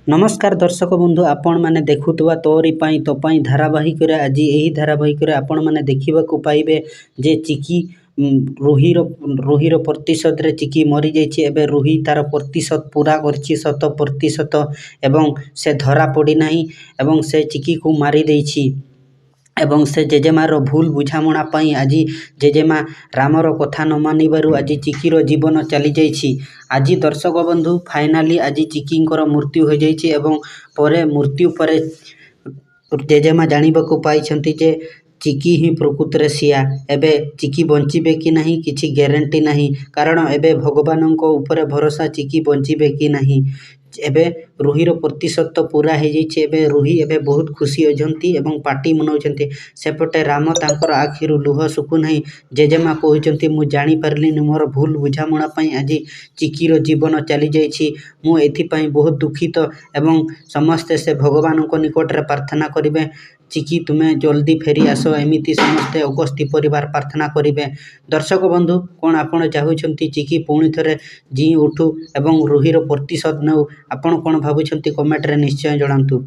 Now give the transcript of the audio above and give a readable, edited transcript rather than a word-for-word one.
नमस्कार दर्शक बंधु आपण मैंने देखुवा तोरी तो धारावाहिक आज यही धारावाहिक आपण मैंने देखा पाइबे जे चिकी रुहीर प्रतिशत रे चिकी मरी जाइए एवं रुही तार प्रतिशत पूरा कर 100% एवं से धरा पड़ी नहीं एवं से चिकी को मारी देछि एवं से जेजेमार भूल बुझामणा आज जेजेमा रामर कथा न मानिबारु आज चिकीर जीवन चली जाइछि। आज दर्शक बंधु फाइनाली आज चिकींकर मृत्यु हो जाइछि एवं परे मृत्यु परे जेजेमा जानिबाकु पाइछन्ति जे चिकी ही प्रकृत रे सिया एबे चिकी बंचिबे कि नहीं किछि ग्यारंटी नहीं कारण एबे भगवान को ऊपर भरोसा चिकी बंचिबे कि नहीं एबे रुहीर प्रतिशत तो पूरा हो जाइए एबे रुही एबे बहुत खुशी होती एवं पार्टी मनाउछन्ति सेपटे राम तांकर आखिरु लुह सुकु नहीं जेजेमा कहउछन्ति मु जानि पारलिनि मोर भूल बुझामणा पई आज चिकीर जीवन चली जाइछि मु एथिपई बहुत दुखित एवं समस्ते से भगवान को निकट रे प्रार्थना करिवे चिकी तुम्हें जल्दी फेरी आस एमिति समस्ते अगस्ती परिवार प्रार्थना करिवे। दर्शक बंधु कौन आपण चाहूछन्ति चिकी पुणी थरे जी उठू एवं रुहीर प्रतिशत नौ आपण कौन भावुछन्ति कमेंट रे निश्चय जणांतु।